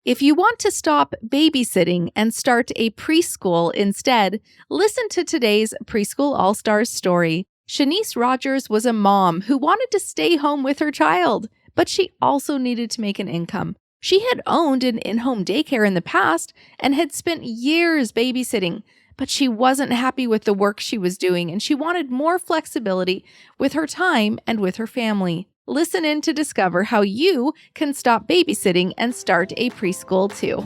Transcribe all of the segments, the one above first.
If you want to stop babysitting and start a preschool instead, listen to today's Preschool All Stars story. Shanice Rogers was a mom who wanted to stay home with her child, but she also needed to make an income. She had owned an in-home daycare in the past and had spent years babysitting, but she wasn't happy with the work she was doing and she wanted more flexibility with her time and with her family. Listen in to discover how you can stop babysitting and start a preschool too.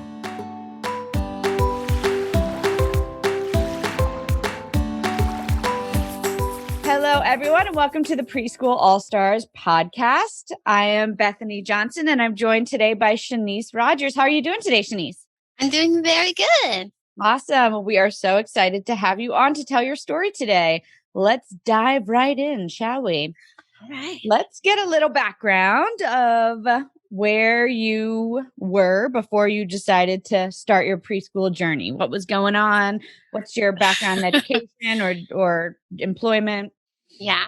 Hello, everyone, and welcome to the Preschool All Stars podcast. I am Bethany Johnson, and I'm joined today by Shanice Rogers. How are you doing today, Shanice? I'm doing very good. Awesome. We are so excited to have you on to tell your story today. Let's dive right in, shall we? All right. Let's get a little background of where you were before you decided to start your preschool journey. What was going on? What's your background in education or employment? Yeah.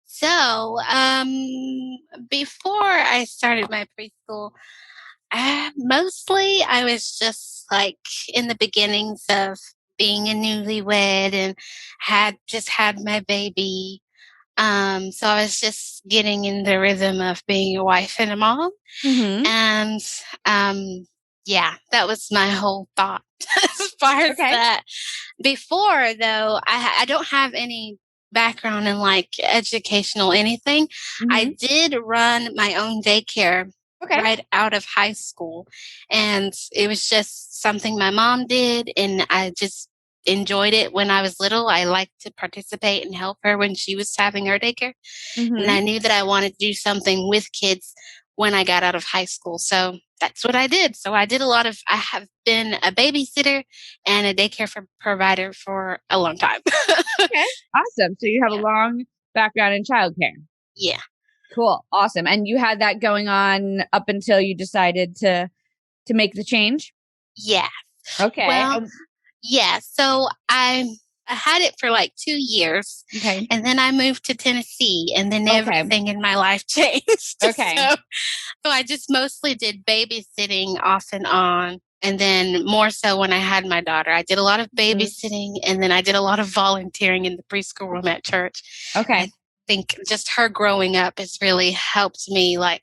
So, before I started my preschool, mostly I was just like in the beginnings of being a newlywed and had my baby. So I was just getting in the rhythm of being a wife and a mom. Mm-hmm. And yeah, that was my whole thought as far as that. Before, though, I don't have any background in like educational anything. Mm-hmm. I did run my own daycare right out of high school. And it was just something my mom did. And I just enjoyed it when I was little. I liked to participate and help her when she was having her daycare. Mm-hmm. And I knew that I wanted to do something with kids when I got out of high school. So that's what I did. So I have been a babysitter and a daycare provider for a long time. Okay. Awesome. So you have a long background in childcare. Yeah. Cool. Awesome. And you had that going on up until you decided to make the change? Yeah. Okay. Well, yeah. So I had it for like 2 years. Okay. And then I moved to Tennessee and then everything in my life changed. Okay. So I just mostly did babysitting off and on. And then more so when I had my daughter, I did a lot of babysitting and then I did a lot of volunteering in the preschool room at church. Okay. I think just her growing up has really helped me. Like,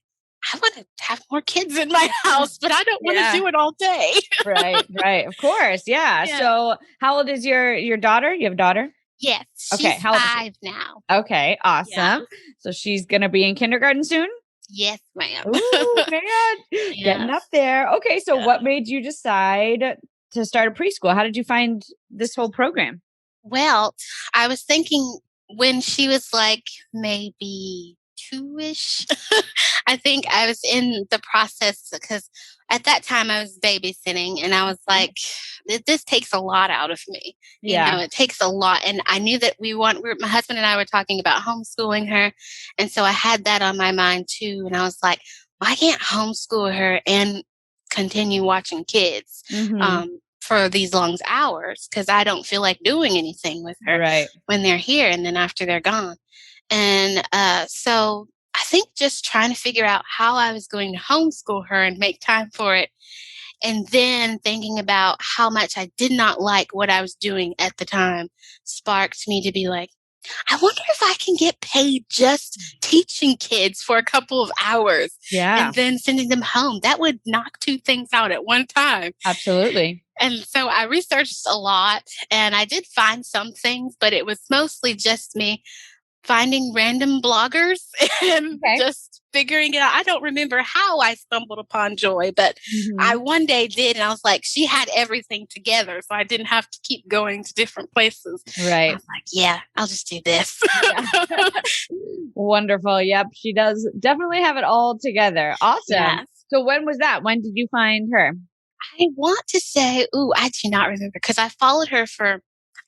I want to have more kids in my house, but I don't want to do it all day. Right. Of course. Yeah. So how old is your daughter? You have a daughter? Yes. She's Okay. How old is 5 now. Okay. Awesome. Yeah. So she's going to be in kindergarten soon? Yes, ma'am. Ooh, man. Getting up there. Okay. So what made you decide to start a preschool? How did you find this whole program? Well, I was thinking when she was like maybe 2-ish, I think I was in the process because at that time I was babysitting and I was like, this takes a lot out of me. You know, it takes a lot. And I knew that my husband and I were talking about homeschooling her. And so I had that on my mind too. And I was like, well, I can't homeschool her and continue watching kids. For these long hours because I don't feel like doing anything with her when they're here and then after they're gone. And so I think just trying to figure out how I was going to homeschool her and make time for it. And then thinking about how much I did not like what I was doing at the time sparked me to be like, I wonder if I can get paid just teaching kids for a couple of hours and then sending them home. That would knock 2 things out at one time. Absolutely. And so I researched a lot and I did find some things, but it was mostly just me finding random bloggers and just figuring it out. I don't remember how I stumbled upon Joy, but I one day did. And I was like, she had everything together. So I didn't have to keep going to different places. Right. I was like, yeah, I'll just do this. Wonderful. Yep. She does definitely have it all together. Awesome. Yes. So when was that? When did you find her? I want to say, I do not remember because I followed her for,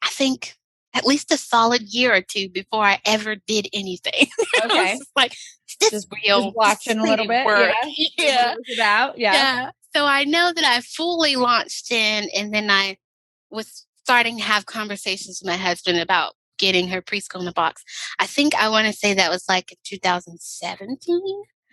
I think, at least a solid year or 2 before I ever did anything. Okay. I was just like, is this real? Just watching a little bit. Work? Yeah. Yeah. So I know that I fully launched in and then I was starting to have conversations with my husband about getting her preschool in the box. I think I want to say that was like in 2017.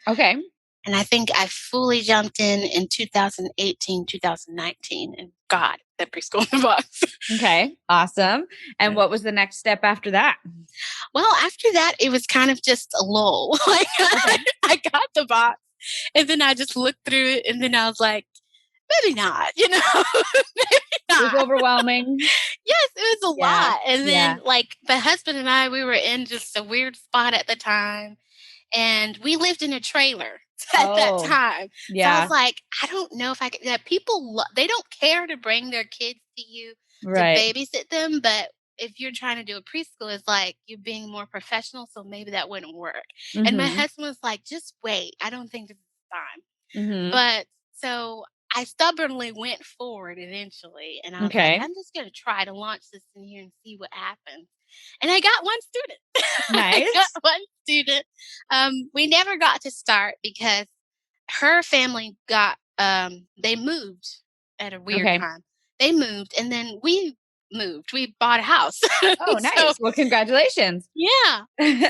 Okay. And I think I fully jumped in 2018, 2019 and got the preschool in the box. Okay. Awesome. And what was the next step after that? Well, after that, it was kind of just a lull. Like Okay. I got the box and then I just looked through it and then I was like, maybe not, maybe It was not. overwhelming. Yes, it was a Yeah. lot. And Yeah. then like my husband and I, we were in just a weird spot at the time. And we lived in a trailer at that Oh, time. So I yeah. was like, I don't know if I could. Yeah, people, they don't care to bring their kids to you to Right. babysit them. But if you're trying to do a preschool, it's like you're being more professional. So maybe that wouldn't work. And my Mm-hmm. husband was like, just wait. I don't think this is time. Mm-hmm. But so I stubbornly went forward eventually. And I was like, Okay. I'm just going to try to launch this in here and see what happens. And I got one student. I got Nice. one student. We never got to start because her family got they moved at a weird Okay. time. They moved and then we moved. We bought a house. Oh, So nice. Well, congratulations. yeah.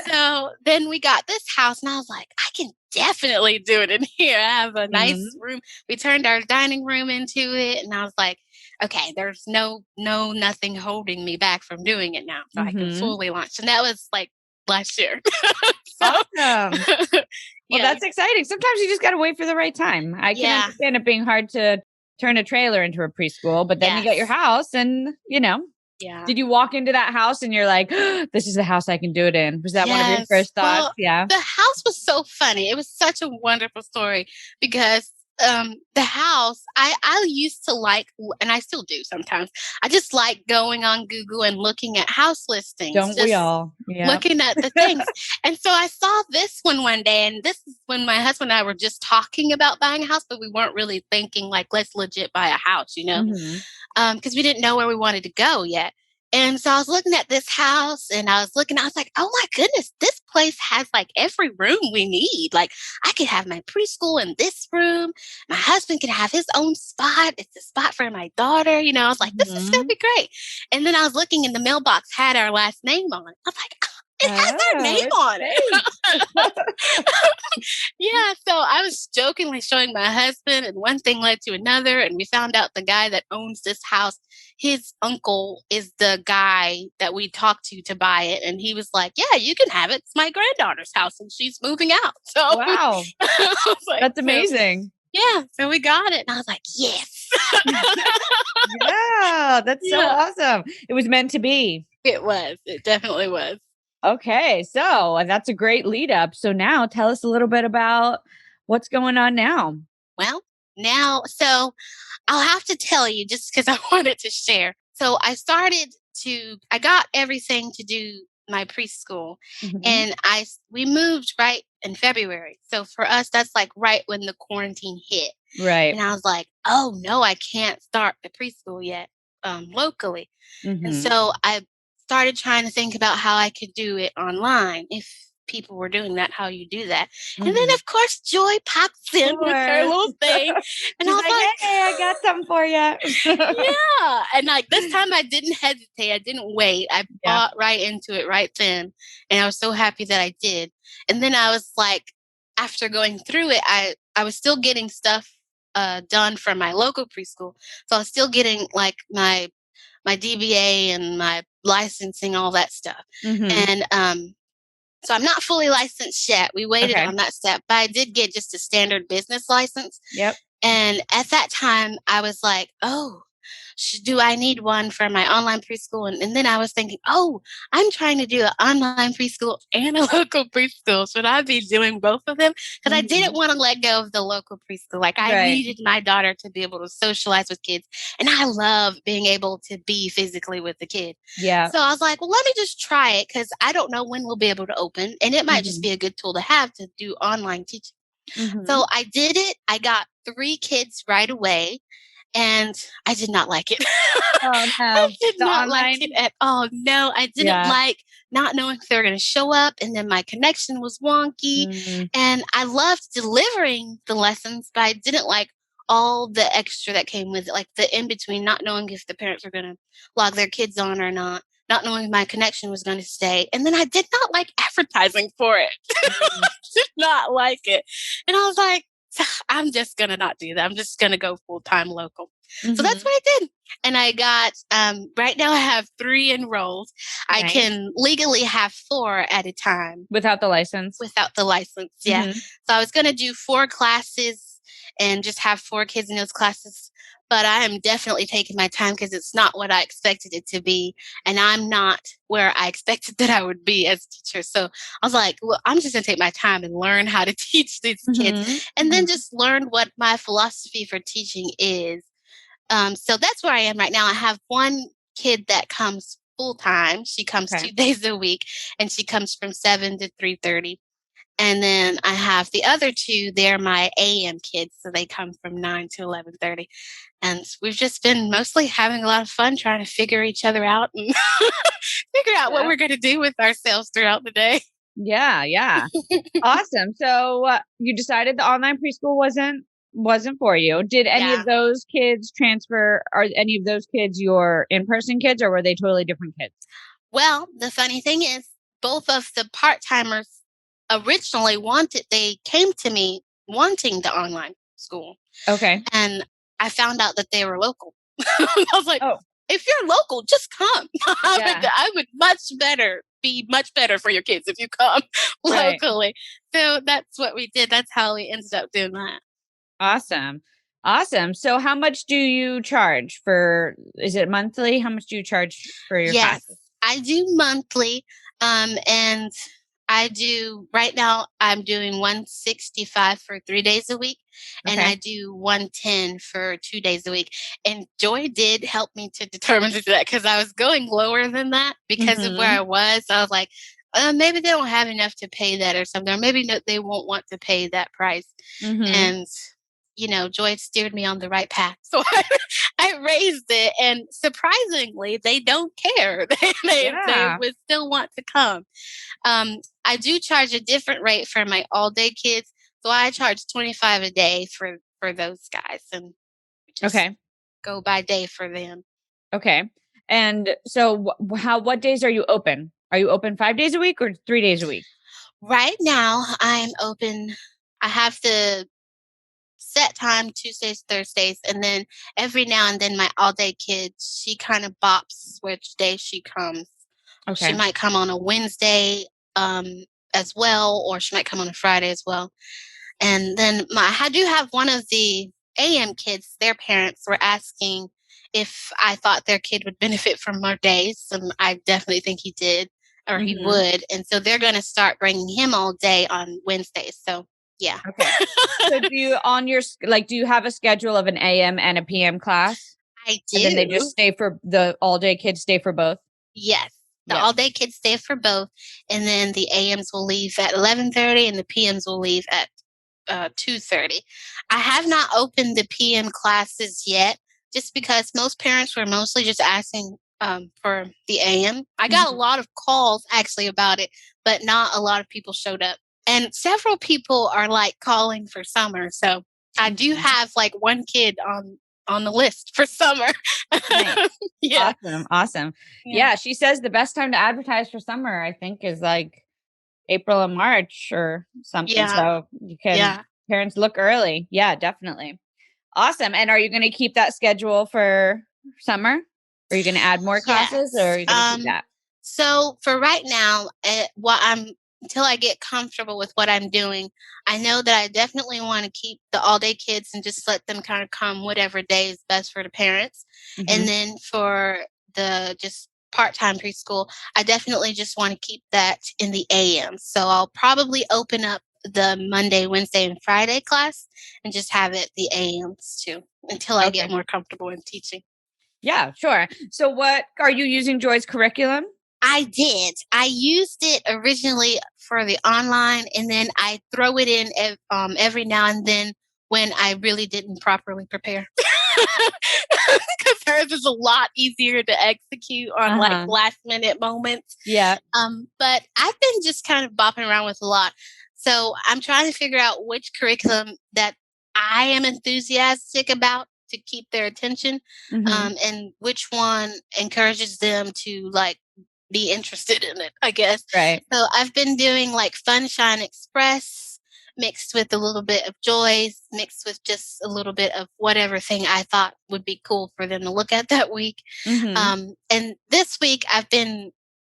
So then we got this house and I was like, I can definitely do it in here. I have a nice Mhm. room. We turned our dining room into it and I was like, okay, there's nothing holding me back from doing it now. So I can Mhm. fully launch. And that was like last year. So Awesome. Well, yeah. that's exciting. Sometimes you just got to wait for the right time. I can Yeah. understand it being hard to turn a trailer into a preschool, but then you got your Yes. house and, Yeah. did you walk into that house and you're like, this is the house I can do it in? Was that one of your Yes. first thoughts? Well, Yeah. the house was so funny. It was such a wonderful story because the house I used to like and I still do sometimes. I just like going on Google and looking at house listings. Don't we Just all? Yeah. looking at the things. And so I saw this one day, and this is when my husband and I were just talking about buying a house, but we weren't really thinking like, let's legit buy a house, Mhm. because we didn't know where we wanted to go yet. And so I was looking at this house and I was like, oh my goodness, this place has like every room we need. Like I could have my preschool in this room. My husband can have his own spot. It's a spot for my daughter. I was like, this is going to Mhm. be great. And then I was looking and the mailbox had our last name on it. I was like, it has our name it's on it. great. Yeah, so I was jokingly showing my husband, and one thing led to another, and we found out the guy that owns this house, his uncle is the guy that we talked to buy it, and he was like, "Yeah, you can have it. It's my granddaughter's house, and she's moving out." So Wow. I was like, That's so, amazing. yeah, so we got it, and I was like, "Yes." Yeah, that's so Yeah, awesome. It was meant to be. it was. It definitely was. Okay, so that's a great lead up. So now tell us a little bit about what's going on now. Well, now, so I'll have to tell you just because I wanted to share. So I got everything to do my preschool Mhm. and we moved right in February. So for us, that's like right when the quarantine hit. Right. And I was like, oh no, I can't start the preschool yet locally. And Mhm. so I started trying to think about how I could do it online if people were doing that, how you do that. And then, Mhm. of course, Joy pops Of in with her course. little thing. And I She's was like, like, "Hey, I got something for you." yeah. And like this time I didn't hesitate. I didn't wait. I Yeah. bought right into it right then. And I was so happy that I did. And then I was like, after going through it, I was still getting stuff done from my local preschool. So I was still getting like my DBA and my licensing, all that stuff. Mhm. And so I'm not fully licensed yet. We waited Okay. on that step, but I did get just a standard business license. Yep. And at that time, I was like, oh, do I need one for my online preschool? And then I was thinking, oh, I'm trying to do an online preschool and a local preschool. Should I be doing both of them? Because I didn't Mhm. want to let go of the local preschool. Like I Right. needed my daughter to be able to socialize with kids. And I love being able to be physically with the kid. Yeah. So I was like, well, let me just try it because I don't know when we'll be able to open. And it might just Mhm. be a good tool to have to do online teaching. Mhm. So I did it. I got 3 kids right away. And I did not like it. Oh, I no. did The not like it online? at all. No, I didn't Yeah. like not knowing if they were going to show up. And then my connection was wonky. Mm. And I loved delivering the lessons, but I didn't like all the extra that came with it, like the in between, not knowing if the parents were going to log their kids on or not. not knowing my connection was going to stay. And then I did not like advertising for it. I did not like it. And I was like, I'm just going to not do that. I'm just going to go full-time local. So that's what I did. And I got, right now I have 3 enrolled. I Nice. can legally have 4 at a time. Without the license? Without the license, yeah. So I was going to do 4 classes and just have 4 kids in those classes. But I am definitely taking my time because it's not what I expected it to be. And I'm not where I expected that I would be as a teacher. So I was like, well, I'm just going to take my time and learn how to teach these kids and then just learn what my philosophy for teaching is. So that's where I am right now. I have 1 kid that comes full time. She comes 2 days a week and she comes from 7 to 3:30. And then I have the other 2, they're my AM kids. So they come from 9 to 11:30. And we've just been mostly having a lot of fun trying to figure each other out and figure out what we're going to do with ourselves throughout the day. Yeah. Awesome. So you decided the online preschool wasn't for you. Did any of those kids transfer? Are any of those kids your in-person kids, or were they totally different kids? Well, the funny thing is, both of the part-timers originally they came to me wanting the online school. Okay. And I found out that they were local. I was like, oh, if you're local, just come. Yeah. I would be much better for your kids if you come locally. So that's what we did. That's how we ended up doing that. Awesome. So how much do you charge is it monthly? How much do you charge for your classes? I do monthly. And I do right now I'm doing $165 for 3 days a week. And I do $110 for 2 days a week. And Joy did help me to determine to do that because I was going lower than that because of where I was. I was like, maybe they don't have enough to pay that or something, or maybe they won't want to pay that price. And Joy steered me on the right path. So I raised it, and surprisingly, they don't care. They would still want to come. I do charge a different rate for my all-day kids. So I charge $25 a day for those guys, and just go by day for them. Okay. And so what days are you open? Are you open 5 days a week or 3 days a week? Right now, I'm open. I have the set time Tuesdays, Thursdays, and then every now and then my all-day kid, she kind of bops which day she comes. She might come on a Wednesday as well, or she might come on a Friday as well. And then I do have one of the AM kids, their parents were asking if I thought their kid would benefit from more days. And I definitely think he did, or he would. And so they're going to start bringing him all day on Wednesdays. So, yeah. Okay. So do you have a schedule of an AM and a PM class? I do. And then they just the all-day kids stay for both? Yes. The all-day kids stay for both. And then the AMs will leave at 11:30 and the PMs will leave at 2:30. I have not opened the PM classes yet, just because most parents were mostly just asking for the AM. I got a lot of calls actually about it, but not a lot of people showed up. And several people are like calling for summer. So I do have like 1 kid on the list for summer. Nice. Yeah. Awesome. Yeah. She says the best time to advertise for summer, I think, is like April and March or something. Yeah. So you can parents look early. Yeah, definitely. Awesome. And are you going to keep that schedule for summer? Are you going to add more classes or are you going to keep that? So for right now, until I get comfortable with what I'm doing, I know that I definitely want to keep the all-day kids and just let them kind of come whatever day is best for the parents. And then for the just part-time preschool, I definitely just want to keep that in the AM. So I'll probably open up the Monday, Wednesday, and Friday class and just have it the AMs too until I get more comfortable in teaching. Yeah, sure. So what are you using Joy's curriculum? I did. I used it originally for the online, and then I throw it in every now and then when I really didn't properly prepare. Because hers is a lot easier to execute on like last minute moments. Yeah. But I've been just kind of bopping around with a lot. So I'm trying to figure out which curriculum that I am enthusiastic about to keep their attention, and which one encourages them to like be interested in it, I guess. Right. So I've been doing like Funshine Express mixed with a little bit of Joyce, mixed with just a little bit of whatever thing I thought would be cool for them to look at that week. Mm-hmm. And this week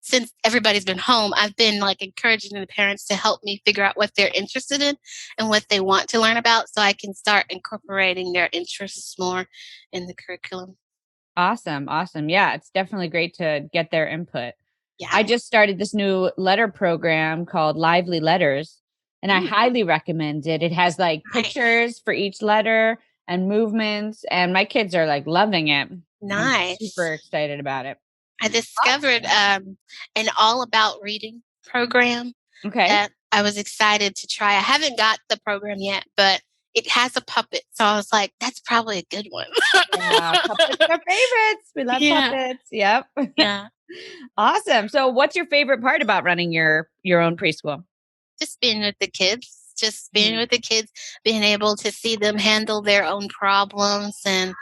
since everybody's been home, I've been like encouraging the parents to help me figure out what they're interested in and what they want to learn about so I can start incorporating their interests more in the curriculum. Awesome. Awesome. Yeah, it's definitely great to get their input. Yeah. I just started this new letter program called Lively Letters, and I highly recommend it. It has like Nice. pictures for each letter and movements, and my kids are like loving it. Nice. I'm super excited about it. I discovered an All About Reading program Okay. that I was excited to try. I haven't got the program yet, but it has a puppet. So I was like, that's probably a good one. Yeah, puppets are favorites. We love puppets. Yep. Yeah. Awesome. So what's your favorite part about running your own preschool? Just being with the kids. Just being with the kids, being able to see them handle their own problems. And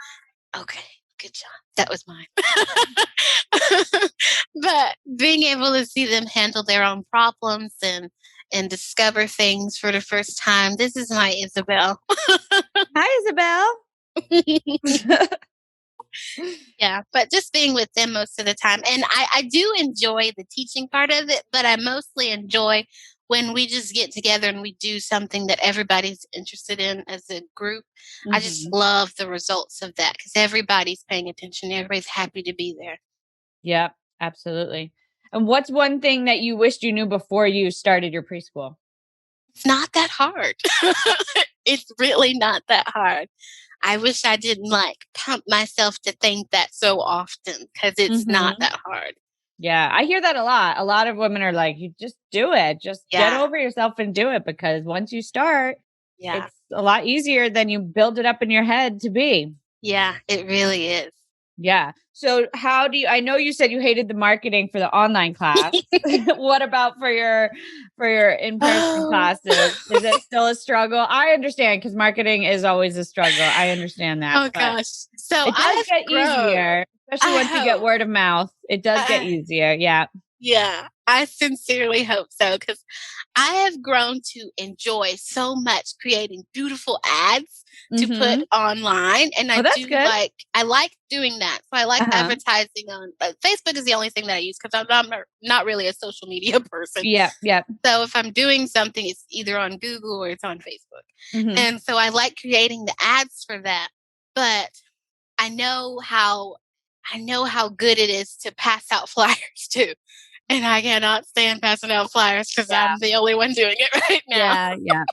okay, good job. That was mine. But being able to see them handle their own problems and discover things for the first time. This is my Isabel. Hi, Isabel. Yeah, but just being with them most of the time. And I do enjoy the teaching part of it, but I mostly enjoy when we just get together and we do something that everybody's interested in as a group. I just love the results of that because everybody's paying attention. Everybody's happy to be there. Yep, absolutely. And what's one thing that you wished you knew before you started your preschool? It's not that hard. It's really not that hard. I wish I didn't like pump myself to think that so often because it's not that hard. Yeah, I hear that a lot. A lot of women are like, you just do it. Just get over yourself and do it because once you start, it's a lot easier than you build it up in your head to be. Yeah, it really is. Yeah. So how do you, I know you said you hated the marketing for the online class. What about for your in-person classes? Is it still a struggle? I understand because marketing is always a struggle. I understand that. Oh gosh. So it does get easier, especially once you get word of mouth. It does get easier. Yeah. Yeah, I sincerely hope so because I have grown to enjoy so much creating beautiful ads to put online, and I that's do good. I like doing that. So I like advertising on Facebook is the only thing that I use because I'm not really a social media person. Yeah, yeah. So if I'm doing something, it's either on Google or it's on Facebook, and so I like creating the ads for that. But I know how good it is to pass out flyers too. And I cannot stand passing out flyers because I'm the only one doing it right now. Yeah, yeah.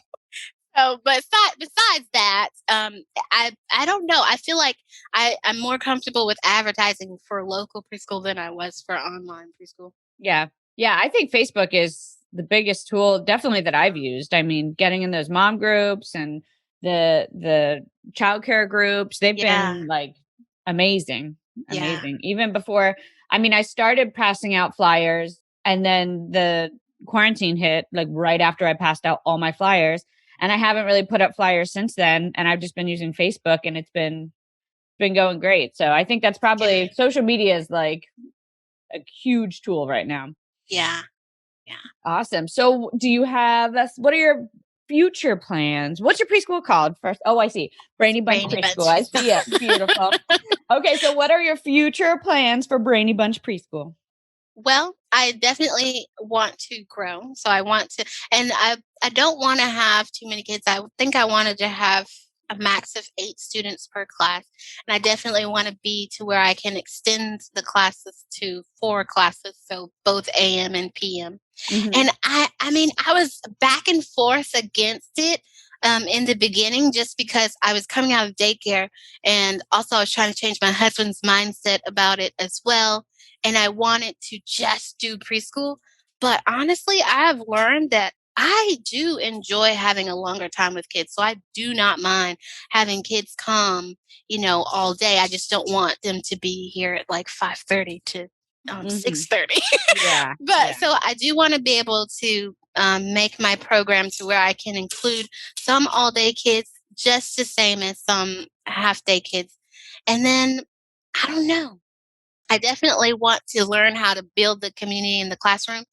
So, but besides that, I don't know. I feel like I'm more comfortable with advertising for local preschool than I was for online preschool. Yeah. Yeah. I think Facebook is the biggest tool definitely that I've used. I mean, getting in those mom groups and the childcare groups, they've been like amazing. Amazing. Even before, I mean, I started passing out flyers and then the quarantine hit like right after I passed out all my flyers. And I haven't really put up flyers since then. And I've just been using Facebook and it's been going great. So I think that's probably social media is like a huge tool right now. Yeah. Yeah. Awesome. So do you have, what are your future plans? What's your preschool called first? Oh, I see. Brainy Bunch Preschool. I see it. Beautiful. Okay. So what are your future plans for Brainy Bunch Preschool? Well, I definitely want to grow. So I want to, and I don't want to have too many kids. I think I wanted to have a max of 8 students per class. And I definitely want to be to where I can extend the classes to 4 classes. So both AM and PM. And I mean, I was back and forth against it in the beginning just because I was coming out of daycare. And also I was trying to change my husband's mindset about it as well. And I wanted to just do preschool. But honestly, I have learned that I do enjoy having a longer time with kids. So I do not mind having kids come, all day. I just don't want them to be here at like 5:30 to 6:30. Yeah. But so I do want to be able to make my program to where I can include some all day kids just the same as some half day kids. And then I don't know. I definitely want to learn how to build the community in the classroom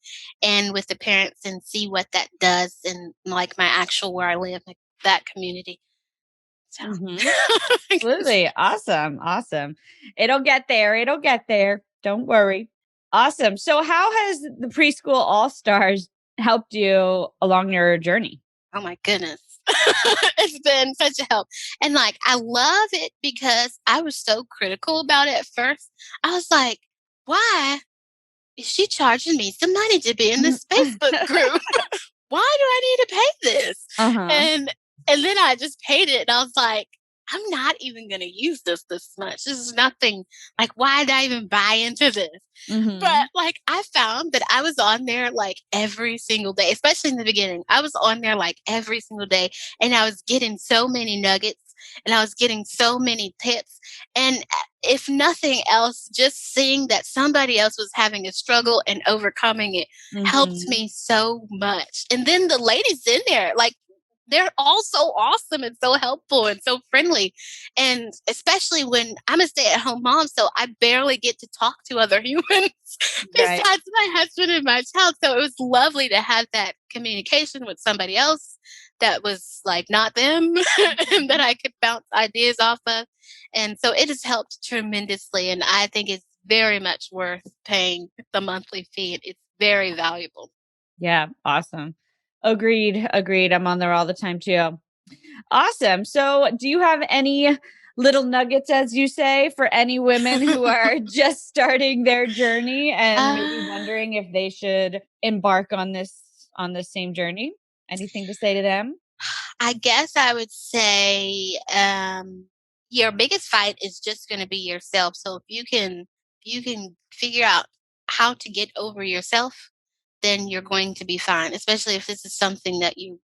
and with the parents and see what that does in like my actual where I live, like that community. So Mhm. Absolutely. Awesome. Awesome. It'll get there. It'll get there. Don't worry. Awesome. So how has the Preschool All Stars helped you along your journey? oh my goodness. It's been such a help. And like I love it because I was so critical about it at first. I was like, why is she charging me some money to be in this Facebook group? Why do I need to pay this? Uh-huh. And then I just paid it and I was like, I'm not even gonna use this much. This is nothing. Like, why did I even buy into this? But Mhm. like I found that I was on there like every single day, especially in the beginning. I was on there like every single day and I was getting so many nuggets and I was getting so many tips. And if nothing else, just seeing that somebody else was having a struggle and overcoming it helped Mhm. me so much. And then the ladies in there, like they're all so awesome and so helpful and so friendly. And especially when I'm a stay at home mom, so I barely get to talk to other humans Right. besides my husband and my child. So it was lovely to have that communication with somebody else that was like not them and that Mhm. I could bounce ideas off of. And so it has helped tremendously. And I think it's very much worth paying the monthly fee. It's very valuable. Yeah. Awesome. Agreed. Agreed. I'm on there all the time too. Awesome. So, do you have any little nuggets, as you say, for any women who are just starting their journey and maybe uh, wondering if they should embark on this same journey? Anything to say to them? I guess I would say your biggest fight is just going to be yourself. So if you can figure out how to get over yourself, then you're going to be fine. Especially if this is something that you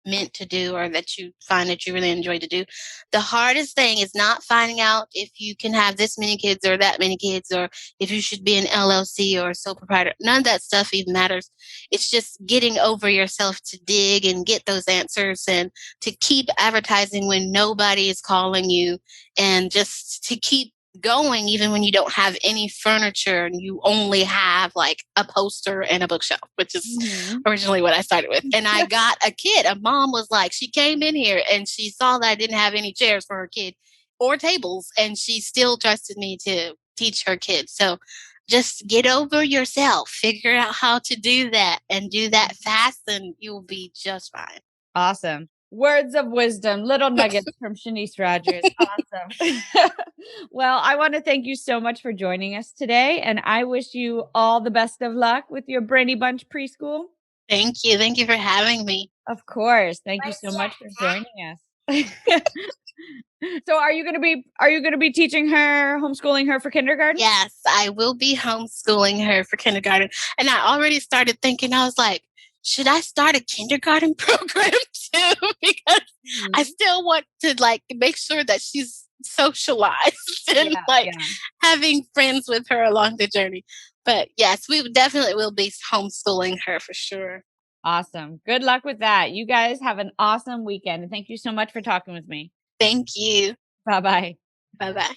meant to do or that you find that you really enjoy to do. The hardest thing is not finding out if you can have this many kids or that many kids or if you should be an LLC or a sole proprietor. None of that stuff even matters. It's just getting over yourself to dig and get those answers and to keep advertising when nobody is calling you and just to keep going even when you don't have any furniture and you only have like a poster and a bookshelf, which is Mhm. originally what I started with. And I got a kid. A mom was like, she came in here and she saw that I didn't have any chairs for her kid or tables, and she still trusted me to teach her kids. So just get over yourself, figure out how to do that and do that fast, and you'll be just fine. Awesome. Words of wisdom, little nuggets from Shanice Rogers. Awesome. Well, I want to thank you so much for joining us today. And I wish you all the best of luck with your Brainy Bunch preschool. Thank you. Thank you for having me. Of course. Thank you so much for joining us. So are you gonna be teaching her, homeschooling her for kindergarten? Yes, I will be homeschooling her for kindergarten. And I already started thinking, I was like, should I start a kindergarten program too? Because I Mhm. still want to like make sure that she's socialized and Yeah, like yeah. having friends with her along the journey. But yes, we definitely will be homeschooling her for sure. Awesome. Good luck with that. You guys have an awesome weekend. And thank you so much for talking with me. Thank you. Bye-bye. Bye bye.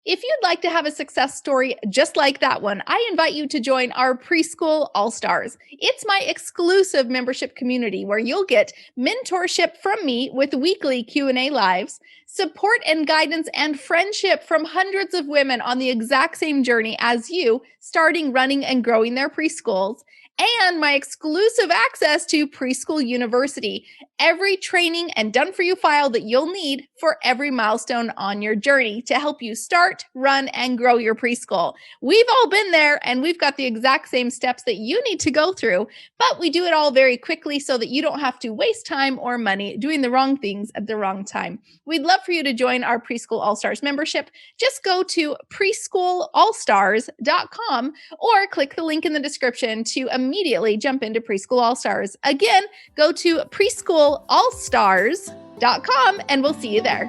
If you'd like to have a success story just like that one, I invite you to join our Preschool All Stars. It's my exclusive membership community where you'll get mentorship from me with weekly Q&A lives, support and guidance and friendship from hundreds of women on the exact same journey as you, starting, running and growing their preschools, and my exclusive access to Preschool University, every training and done for you file that you'll need for every milestone on your journey to help you start, run, and grow your preschool. We've all been there and we've got the exact same steps that you need to go through, but we do it all very quickly so that you don't have to waste time or money doing the wrong things at the wrong time. We'd love for you to join our Preschool All Stars membership. Just go to preschoolallstars.com or click the link in the description to immediately jump into Preschool All Stars. Again, go to preschoolallstars.com and we'll see you there.